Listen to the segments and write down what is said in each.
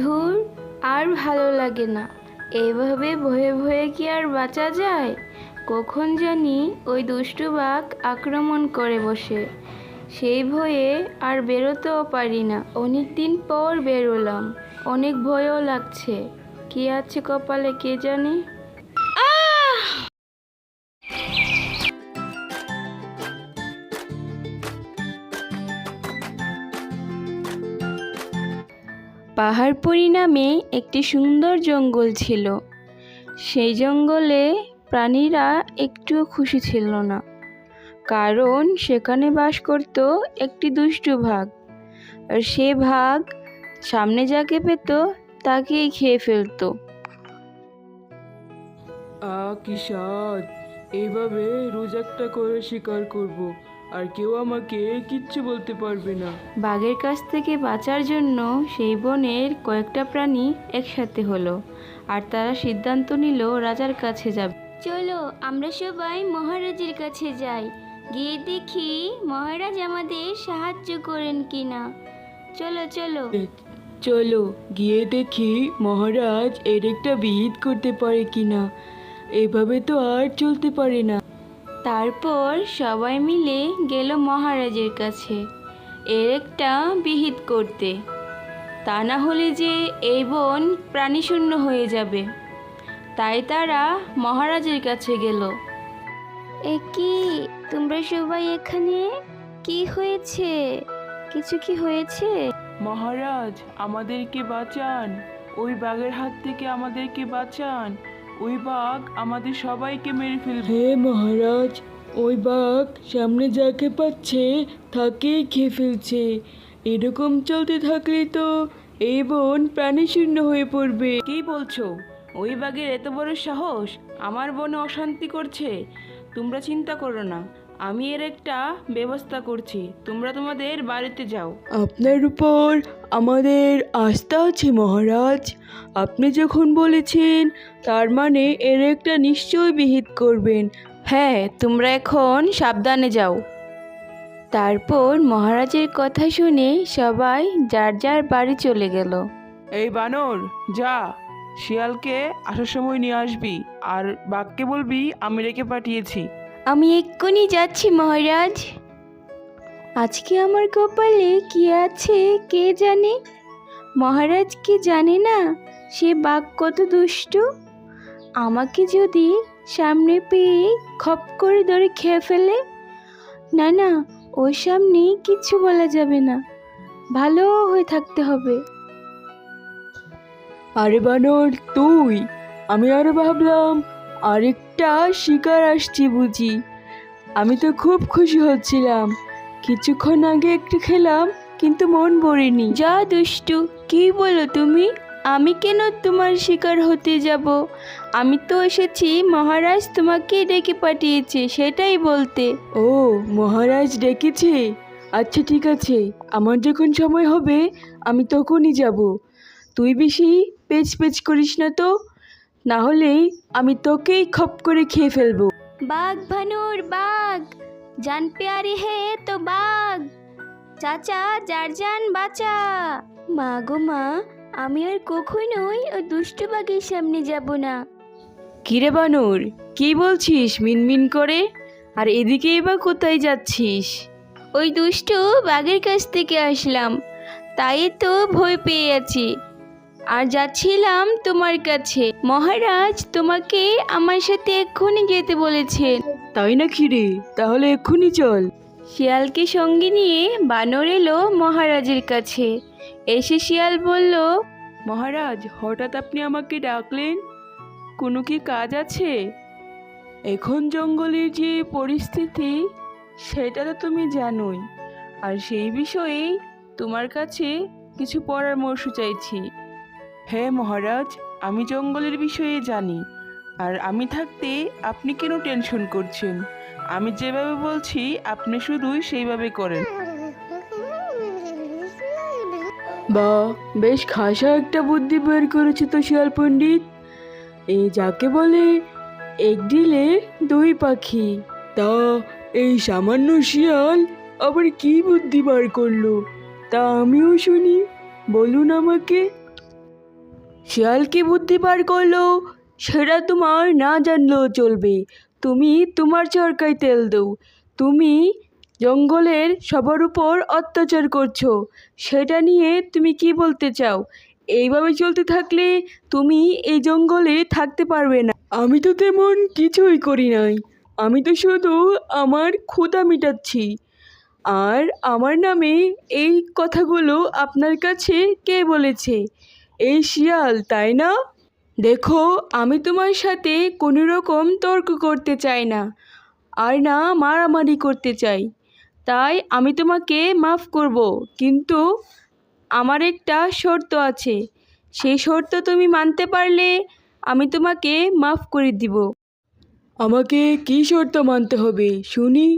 ধুর, আর ভালো লাগে না। এইভাবে ভয়ে ভয়ে কি আর বাঁচা যায়? কখন জানি ওই দুষ্টু বাঘ আক্রমণ করে বসে। সেই ভয়ে আর বেরোতেও পারি না। অনেক দিন পর বেরোলাম, অনেক ভয়ও লাগছে। কি আছে কপালে কে জানে। পাহাড়পুরি নামে একটি সুন্দর জঙ্গল ছিল। সেই জঙ্গলে প্রাণীরা একটুও খুশি ছিল না, কারণ সেখানে বাস করত একটি দুষ্টু বাঘ। আর সে বাঘ সামনে যাকে পেত তাকেই খেয়ে ফেলতো। কি স্বাদ! এইভাবে রোজ একটা করে শিকার করব, আর কেউ আমাকে কিচ্ছু বলতে পারবে না। বাঘের কাছ থেকে বাঁচার জন্য সেই বনের কয়েকটা প্রাণী একসাথে হলো, আর তারা সিদ্ধান্ত নিল রাজার কাছে যাবে। চলো আমরা সবাই মহারাজের কাছে যাই, গিয়ে দেখি মহারাজ আমাদের সাহায্য করেন কিনা। চলো চলো। চলো গিয়ে দেখি মহারাজ এর একটা বিহিত করতে পারে কিনা। এভাবে তো আর চলতে পারে না। তারপর সবাই মিলে গেল মহারাজের কাছে এর একটা বিহিত করতে, তা না হলে যে এই বন প্রাণীশূন্য হয়ে যাবে। তাই তারা মহারাজের কাছে গেল। এ কি, তোমরা সবাই এখানে? কি হয়েছে? কিছু কি হয়েছে? মহারাজ, আমাদেরকে বাঁচান, ওই বাঘের হাত থেকে আমাদেরকে বাঁচান। ওই বাঘ আমাদের সবাইকে মেরে ফেলবে। হে মহারাজ, ওই বাঘ সামনে যাকে পাচ্ছে তাকেই খেয়ে ফেলছে। এরকম চলতে থাকলে তো এই বন প্রাণীশূন্য হয়ে পড়বে। কি বলছো? ওই বাঘের এত বড় সাহস আমার বনে অশান্তি করছে? তোমরা চিন্তা করো না, আমি এর একটা ব্যবস্থা করছি। তোমরা তোমাদের বাড়িতে যাও। আপনার উপর আমাদের আস্থা আছে মহারাজ। আপনি যখন বলেছেন তার মানে এর একটা নিশ্চয় বিহিত করবেন। হ্যাঁ, তোমরা এখন সাবধানে যাও। তারপর মহারাজের কথা শুনে সবাই যার যার বাড়ি চলে গেল। এই বানর, যা শিয়ালকে আসার সময় নিয়ে আসবি, আর বাঘকে বলবি আমি রেখে পাঠিয়েছি। আমি এক্ষুনি যাচ্ছি মহারাজ। আজকে আমার কপালে কি আছে কে জানে। মহারাজ কি জানে না সে বাঘ কত দুষ্টু? আমাকে যদি সামনে পেয়ে খপ করে ধরে খেয়ে ফেলে। না না, ওর সামনে কিচ্ছু বলা যাবে না, ভালো হয়ে থাকতে হবে। আরে বানর তুই, আমি আরো ভাবলাম আরেকটা শিকার আসছি বুঝি। আমি তো খুব খুশি হচ্ছিলাম। কিছুক্ষণ আগে একটু খেলাম, কিন্তু মন ভরেনি। যা দুষ্টু, কি বলো তুমি? আমি কেন তোমার শিকার হতে যাব? আমি তো এসেছি মহারাজ তোমাকে ডেকে পাঠিয়েছে সেটাই বলতে। ও, মহারাজ ডেকেছে? আচ্ছা ঠিক আছে, আমার যখন সময় হবে আমি তখনই যাব। তুই বেশি পেচ পেচ করিস না তো, না হলে আমি তোকেই খপ করে খেয়ে ফেলবো। বাঘ ভানুর বাঘ, জান প্যারি হে তো বাঘ, চাচা যার জান বাঁচা। মা গো মা, আমি আর কখনোই ওই দুষ্টু বাঘের সামনে যাব না। কিরে বানর, কি বলছিস মিনমিন করে? আর এদিকেই বা কোথায় যাচ্ছিস? ওই দুষ্টু বাঘের কাছ থেকে আসলাম, তাই তো ভয় পেয়ে আছি। আর যাচ্ছিলাম তোমার কাছে। মহারাজ তোমাকে আমার সাথে এক্ষুনি যেতে বলেছেন। তাই না রে? তাহলে এক্ষুনি চল। শিয়ালকে সঙ্গে নিয়ে বানর এলো মহারাজের কাছে। এসে শিয়াল বলল, মহারাজ, হঠাৎ আপনি আমাকে ডাকলেন, কোনো কি কাজ আছে? এখন জঙ্গলের যে পরিস্থিতি সেটা তো তুমি জানোই, আর সেই বিষয়েই তোমার কাছে কিছু পরামর্শ চাইছি। হ্যাঁ মহারাজ, আমি জঙ্গলের বিষয়ে জানি, আর আমি থাকতে আপনি কেন টেনশন করছেন? আমি যেভাবে বলছি আপনি শুধুই সেইভাবে করেন। বা, বেশ খাসা একটা বুদ্ধি বের করেছে তো শিয়াল পণ্ডিত। এই যাকে বলে এক ঢিলে দুই পাখি। তা এই সামান্য শিয়াল আবার কি বুদ্ধি বার করলো, তা আমিও শুনি, বলুন আমাকে। শিয়াল কি বুদ্ধি পার করলো সেটা তোমার না জানলেও চলবে। তুমি তোমার চরকায় তেল দাও। তুমি জঙ্গলের সবার উপর অত্যাচার করছো, সেটা নিয়ে তুমি কি বলতে চাও? এইভাবে চলতে থাকলে তুমি এই জঙ্গলে থাকতে পারবে না। আমি তো তেমন কিছুই করি নাই, আমি তো শুধু আমার ক্ষুধা মেটাচ্ছি। আর আমার নামে এই কথাগুলো আপনার কাছে কে বলেছে? এই শিয়াল, তাই না? দেখো, আমি তোমার সাথে কোনো রকম তর্ক করতে চাই না, আর না মারামারি করতে চাই। তাই আমি তোমাকে মাফ করব, কিন্তু আমার একটা শর্ত আছে। সেই শর্ত তুমি মানতে পারলে আমি তোমাকে মাফ করে দিব। আমাকে কী শর্ত মানতে হবে শুনি?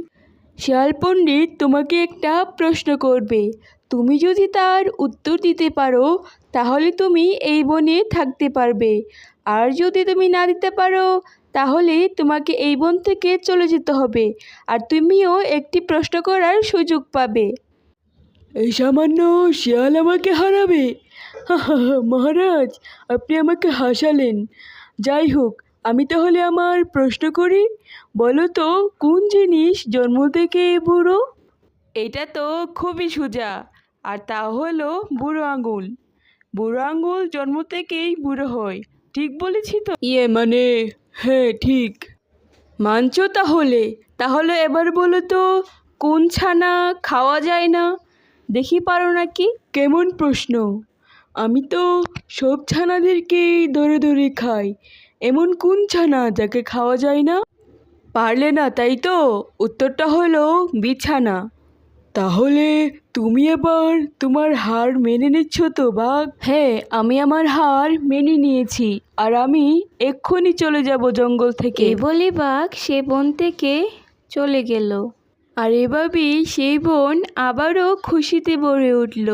শিয়াল পণ্ডিত তোমাকে একটা প্রশ্ন করবে, তুমি যদি তার উত্তর দিতে পারো তাহলে তুমি এই বনে থাকতে পারবে, আর যদি তুমি না দিতে পারো তাহলে তোমাকে এই বন থেকে চলে যেতে হবে, আর তুমিও একটি প্রশ্ন করার সুযোগ পাবে। এই সামান্য শিয়াল আমাকে হারাবে? মহারাজ, আপনি আমাকে হাসালেন। যাই হোক, আমি তাহলে আমার প্রশ্ন করি। বলো তো, কোন জিনিস জন্ম থেকে বুড়ো? এটা তো খুবই সোজা, আর তা হলো বুড়ো আঙুল। বুড়ো আঙুল জন্ম থেকেই বুড়ো হয়। ঠিক বলেছি তো? মানে হ্যাঁ, ঠিক। মানছো তাহলে? তাহলে এবার বলো তো, কোন ছানা খাওয়া যায় না? দেখি পারো নাকি? কেমন প্রশ্ন! আমি তো সব ছানাদেরকেই ধরে ধরে খাই। এমন কোন ছানা যাকে খাওয়া যায় না? পারলে না, তাই তো? উত্তরটা হলো বিছানা। তাহলে তুমি এবার তোমার হার মেনে নিচ্ছ তো বাঘ? হ্যাঁ, আমি আমার হার মেনে নিয়েছি, আর আমি এক্ষুনি চলে যাব জঙ্গল থেকে। বলে বাঘ সে বন থেকে চলে গেল। আর এভাবেই সেই বন আবারও খুশিতে ভরে উঠল।